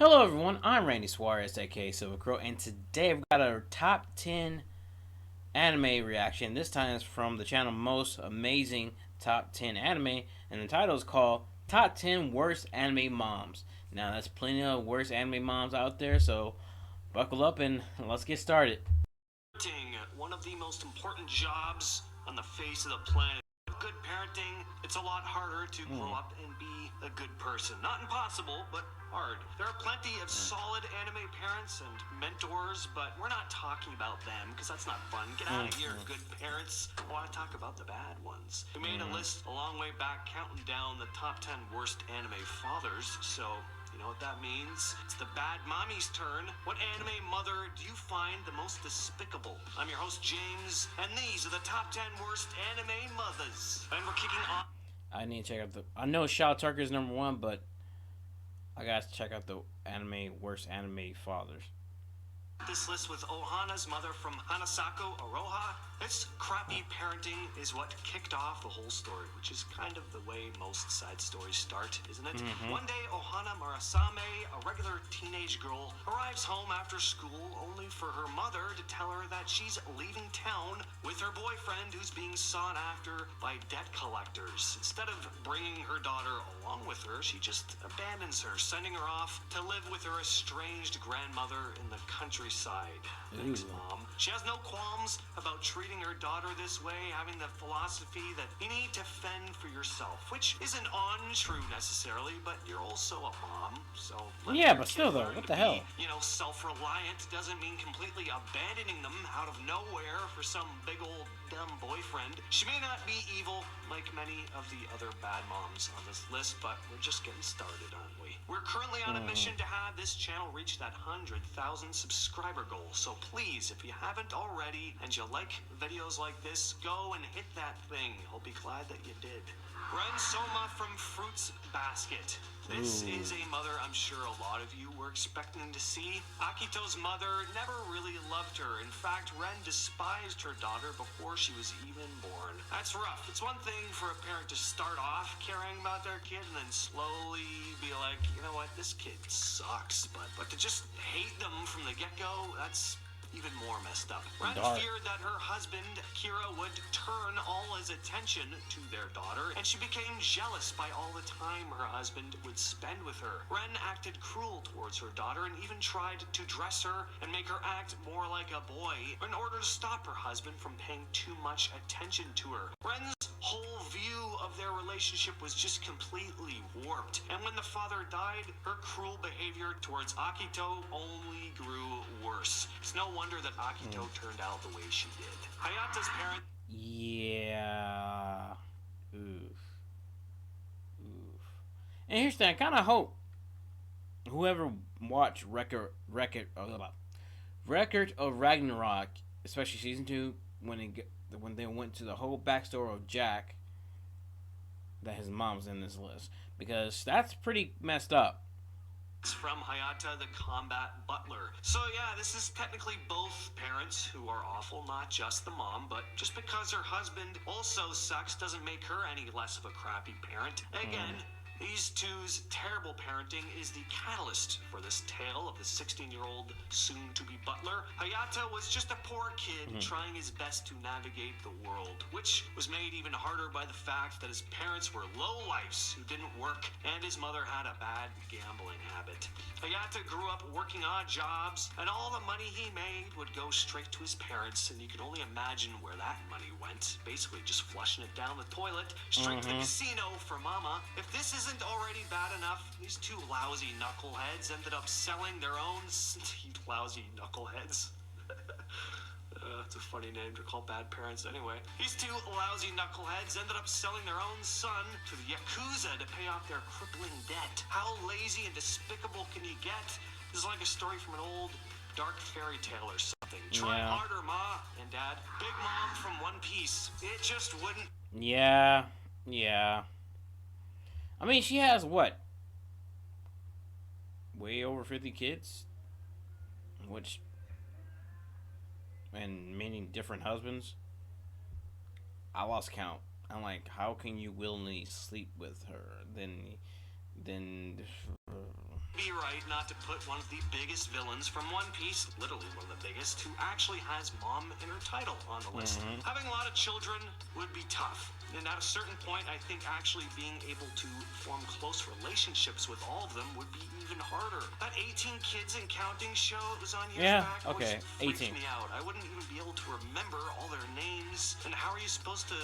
Hello everyone, I'm Randy Suarez, aka Silver Crow, and today I've got our top 10 anime reaction. This time it's from the channel Most Amazing Top 10 Anime, and the title is called Top 10 Worst Anime Moms. Now, there's plenty of worst anime moms out there, so buckle up and let's get started. One of the most important jobs on the face of the planet. Good parenting, it's a lot harder to grow up and be a good person. Not impossible, but hard. There are plenty of solid anime parents and mentors, but we're not talking about them because that's not fun. Get out of here, good parents. I want to talk about the bad ones. We made a list a long way back counting down the top 10 worst anime fathers, so you know what that means? It's the bad mommy's turn. What anime mother do you find the most despicable? I'm your host, James, and these are the top 10 worst anime mothers. And we're kicking off. I need to check out the. I know Shao Tucker is number one, but I gotta check out the worst anime fathers. This list with Ohana's mother from Hanasako Aroha. This crappy parenting is what kicked off the whole story, which is kind of the way most side stories start, isn't it? One day, Ohana Murasame, a regular teenage girl, arrives home after school only for her mother to tell her that she's leaving town with her boyfriend who's being sought after by debt collectors. Instead of bringing her daughter along with her, she just abandons her, sending her off to live with her estranged grandmother in the countryside. Thanks, Mom. She has no qualms about treating her daughter this way, having the philosophy that you need to fend for yourself, which isn't untrue necessarily, but you're also a mom, so Yeah, but still though, what the hell? Self-reliant doesn't mean completely abandoning them out of nowhere for some big old dumb boyfriend. She may not be evil like many of the other bad moms on this list, but we're just getting started, aren't we? We're currently on a mission to have this channel reach that 100,000 subscriber goal, so please, if you haven't already and you like videos like this, go and hit that thing. I'll be glad that you did. Ren Soma from Fruits Basket. This is a mother I'm sure a lot of you were expecting to see. Akito's mother never really loved her. In fact, Ren despised her daughter before she was even born. That's rough. It's one thing for a parent to start off caring about their kid and then slowly be like, you know what, this kid sucks. But to just hate them from the get-go, that's even more messed up. Ren feared that her husband, Kira, would turn all his attention to their daughter, and she became jealous by all the time her husband would spend with her. Ren acted cruel towards her daughter and even tried to dress her and make her act more like a boy in order to stop her husband from paying too much attention to her. Ren's whole view of their relationship was just completely warped, and when the father died, her cruel behavior towards Akito only grew worse. It's no wonder that Akito turned out the way she did. Hayata's parents. Yeah. Oof. Oof. And here's the thing, I kind of hope whoever watched Record of Ragnarok, especially season 2, when they went to the whole backstory of Jack, that his mom's in this list, because that's pretty messed up. From Hayata, the combat butler. So yeah, this is technically both parents who are awful, not just the mom, but just because her husband also sucks doesn't make her any less of a crappy parent. Again, these two's terrible parenting is the catalyst for this tale of the 16-year-old soon-to-be butler. Hayata was just a poor kid trying his best to navigate the world, which was made even harder by the fact that his parents were lowlifes who didn't work, and his mother had a bad gambling habit. Hayata grew up working odd jobs, and all the money he made would go straight to his parents, and you can only imagine where that money went. Basically just flushing it down the toilet, straight to the casino for mama. If this isn't already bad enough, these two lousy knuckleheads ended up selling their own... lousy knuckleheads. It's a funny name to call bad parents anyway. These two lousy knuckleheads ended up selling their own son to the Yakuza to pay off their crippling debt. How lazy and despicable can you get? This is like a story from an old dark fairy tale or something. Try harder, Ma and Dad. Big Mom from One Piece. It just wouldn't... Yeah. I mean, she has what? Way over 50 kids? Which... and meaning different husbands. I lost count. I'm like, how can you willingly sleep with her? Then Be right not to put one of the biggest villains from One Piece, literally one of the biggest, who actually has mom in her title on the list. Having a lot of children would be tough. And at a certain point, I think actually being able to form close relationships with all of them would be even harder. That 18 kids and counting show that was on years back okay, freaked 18. me out. I wouldn't even be able to remember all their names. And how are you supposed to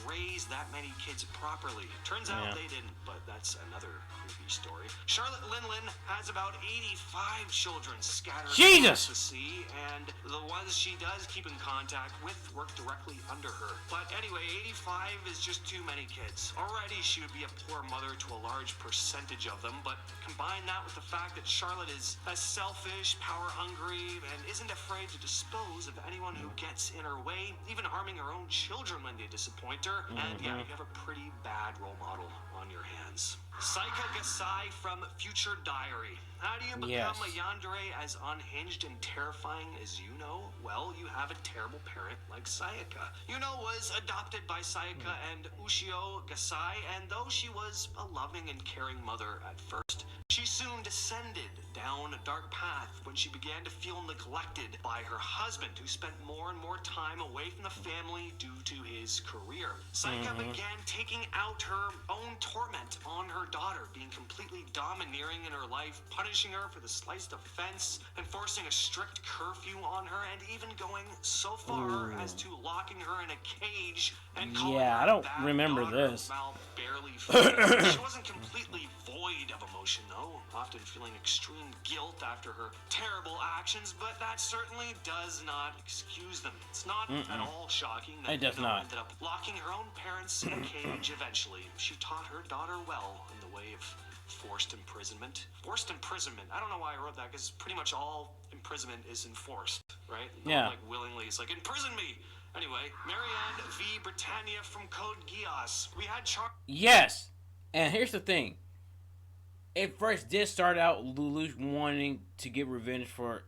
raise that many kids properly? Turns out they didn't, but that's another creepy story. Charlotte Linlin has about 85 children scattered across the sea, and the ones she does keep in contact with work directly under her. But anyway, 85 is just too many kids. Already she would be a poor mother to a large percentage of them, but combine that with the fact that Charlotte is as selfish, power-hungry, and isn't afraid to dispose of anyone who gets in her way, even harming her own children when they disappoint her, and yeah, you have a pretty bad role model on your hands. Saika Gasai from Future Diary. How do you become a yandere as unhinged and terrifying as Yuno? Well, you have a terrible parent like Sayaka. Yuno was adopted by Sayaka and Ushio Gasai, and though she was a loving and caring mother at first, she soon descended down a dark path when she began to feel neglected by her husband, who spent more and more time away from the family due to his career. Sayaka began taking out her own torment on her daughter, being completely domineering in her life, punishing her for the slightest offense, enforcing a strict curfew on her, and even going so far as to locking her in a cage and calling her I don't bad remember daughter, this. mouth barely filled. She wasn't completely void of emotion, though, often feeling extreme guilt after her terrible actions, but that certainly does not excuse them. It's not at all shocking that It does Yuno not. ended up locking her own parents in a cage eventually. She taught her daughter well in the way of forced imprisonment. Forced imprisonment. I don't know why I wrote that, because pretty much all imprisonment is enforced, right? Not willingly. It's like, imprison me! Anyway, Marianne V. Britannia from Code Geass. We had Yes, and here's the thing. It first did start out Lelouch wanting to get revenge for,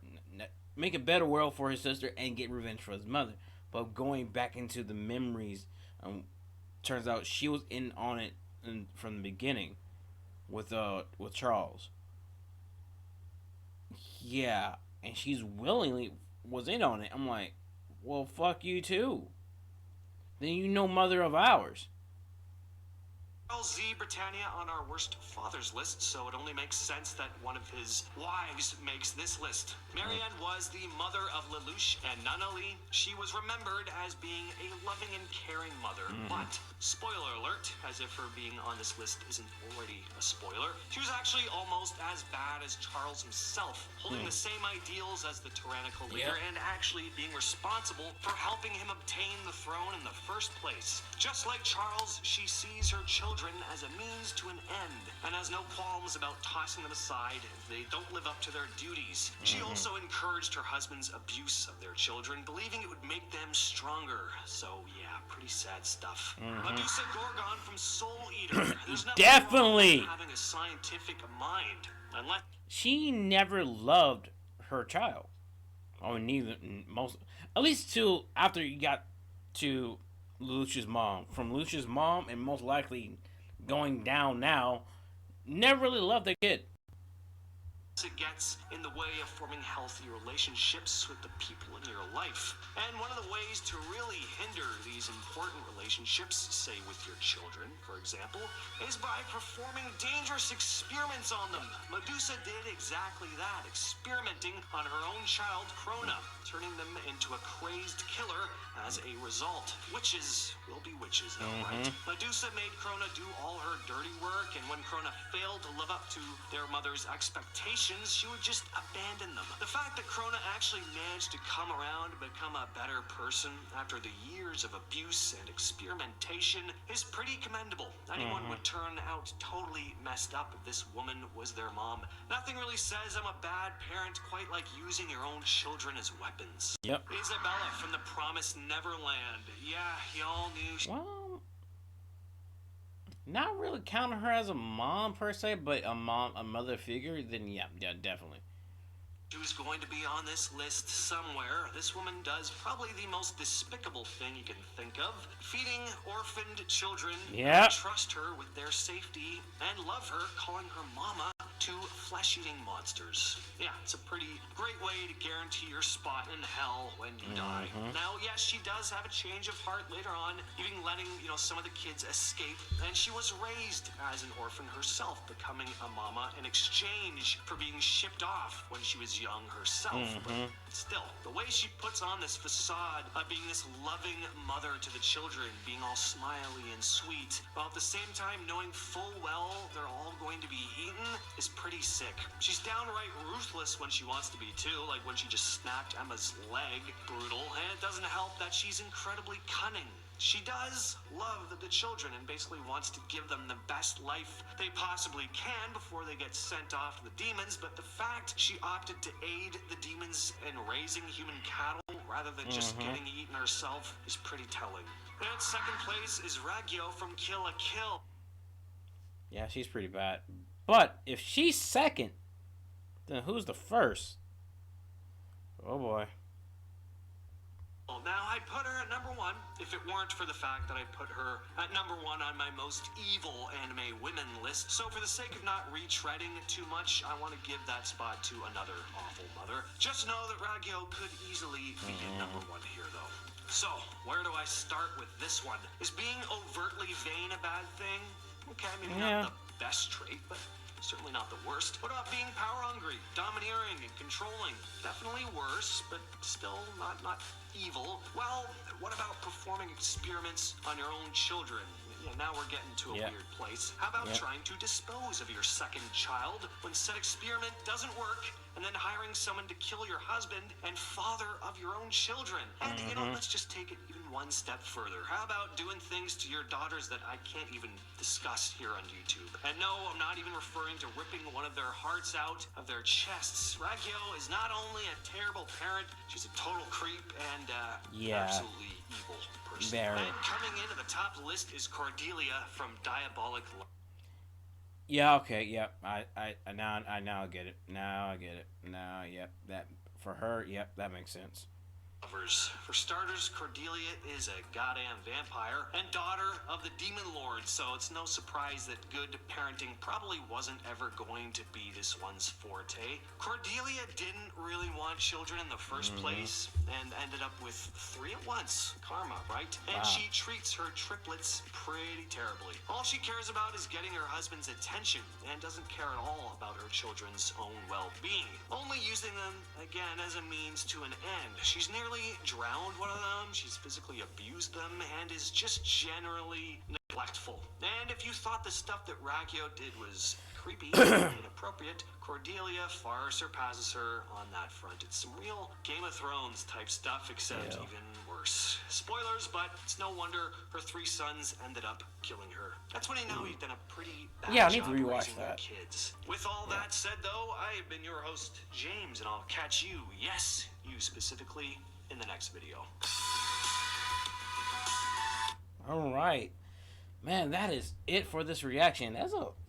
make a better world for his sister and get revenge for his mother. But going back into the memories, turns out she was in on it from the beginning with Charles. Yeah, and she's willingly was in on it. I'm like, well, fuck you too. Then you know mother of ours. Charles Z. Britannia on our worst fathers list, so it only makes sense that one of his wives makes this list. Marianne was the mother of Lelouch and Nunnally. She was remembered as being a loving and caring mother, but, spoiler alert, as if her being on this list isn't already a spoiler, she was actually almost as bad as Charles himself, holding the same ideals as the tyrannical leader and actually being responsible for helping him obtain the throne in the first place. Just like Charles, she sees her children as a means to an end, and has no qualms about tossing them aside if they don't live up to their duties. She also encouraged her husband's abuse of their children, believing it would make them stronger. So yeah, pretty sad stuff. Medusa Gorgon from Soul Eater. There's nothing Definitely wrong with having a scientific mind, unless she never loved her child. Or neither most, at least till after you got to Lelouch's mom. From Lelouch's mom, and most likely going down now, never really loved the kid. it gets in the way of forming healthy relationships with the people in your life. And one of the ways to really hinder these important relationships, say with your children, for example, is by performing dangerous experiments on them. Medusa did exactly that, experimenting on her own child, Krona, turning them into a crazed killer as a result. Witches will be witches, though, right? Medusa made Krona do all her dirty work, and when Krona failed to live up to their mother's expectations, she would just abandon them. The fact that Krona actually managed to come around and become a better person after the years of abuse and experimentation is pretty commendable. Anyone would turn out totally messed up if this woman was their mom. Nothing really says I'm a bad parent quite like using your own children as weapons. Yep. Isabella from the Promised Neverland. Yeah, y'all knew Well, not really counting her as a mom per se, but a mother figure. Then yeah, definitely. she was going to be on this list somewhere. This woman does probably the most despicable thing you can think of. Feeding orphaned children. Yeah. Trust her with their safety and love her, calling her mama to flesh-eating monsters. Yeah, it's a pretty great way to guarantee your spot in hell when you die. Now, yes, she does have a change of heart later on, even letting, some of the kids escape. And she was raised as an orphan herself, becoming a mama in exchange for being shipped off when she was young herself. But still, the way she puts on this facade of being this loving mother to the children, being all smiley and sweet, while at the same time knowing full well they're all going to be eaten, is pretty sick. She's downright ruthless when she wants to be too, like when she just snapped Emma's leg. Brutal. And it doesn't help that she's incredibly cunning. She does love the children and basically wants to give them the best life they possibly can before they get sent off to the demons, but the fact she opted to aid the demons in raising human cattle rather than just getting eaten herself is pretty telling. And in second place is Ragyo from Kill la Kill. Yeah, she's pretty bad. But if she's second, then who's the first? Oh boy. Now, I'd put her at number 1 if it weren't for the fact that I put her at number 1 on my most evil anime women list. So for the sake of not retreading too much, I want to give that spot to another awful mother. Just know that Ragyo could easily be at number 1 here, though. So, where do I start with this one? Is being overtly vain a bad thing? Okay, maybe not the best trait, but certainly not the worst. What about being power-hungry, domineering, and controlling? Definitely worse, but still not evil. Well, what about performing experiments on your own children? Now we're getting to a weird place. How about trying to dispose of your second child when said experiment doesn't work, and then hiring someone to kill your husband and father of your own children? And, let's just take it even one step further. How about doing things to your daughters that I can't even discuss here on YouTube? And no, I'm not even referring to ripping one of their hearts out of their chests. Ragyo is not only a terrible parent, she's a total creep and absolutely evil person. And coming into the top list is Cordelia from Diabolic. Yeah. Okay. Yep. I now get it. Now I get it. Now, yep. That for her. Yep. That makes sense. For starters, Cordelia is a goddamn vampire and daughter of the Demon Lord, so it's no surprise that good parenting probably wasn't ever going to be this one's forte. Cordelia didn't really want children in the first place and ended up with 3 at once. Karma, right? And she treats her triplets pretty terribly. All she cares about is getting her husband's attention and doesn't care at all about her children's own well-being, only using them, again, as a means to an end. She's nearly drowned one of them, she's physically abused them, and is just generally neglectful. And if you thought the stuff that Ragyo did was creepy and inappropriate, Cordelia far surpasses her on that front. It's some real Game of Thrones type stuff, except even worse. Spoilers, but it's no wonder her 3 sons ended up killing her. That's when you know you've done a pretty bad I need job to rewatch raising their kids. With all that said, though, I have been your host, James, and I'll catch you, yes, you specifically, in the next video. All right, man, that is it for this reaction.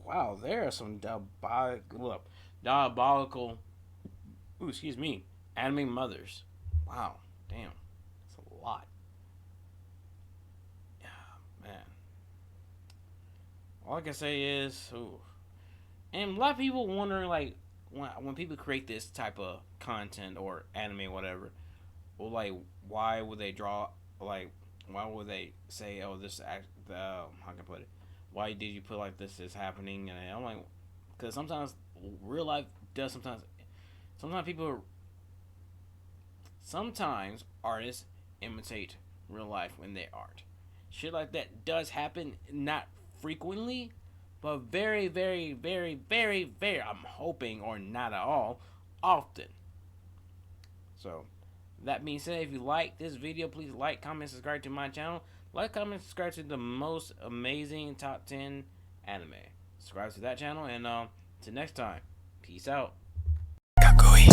Wow. There are some diabolical. Anime mothers. Wow, damn, that's a lot. Yeah, man. All I can say is, and a lot of people wondering, like, when people create this type of content or anime, whatever. Well, like, why would they say, oh, this act, how can I put it? Why did you put like this is happening? And I'm like, because sometimes real life does sometimes artists imitate real life when they art. Shit like that does happen, not frequently, but very, very, very, very, very, I'm hoping, or not at all, often. So, that being said, if you like this video, please like, comment, subscribe to my channel. Like, comment, subscribe to the most amazing top 10 anime. Subscribe to that channel, and till next time, peace out. Kakui.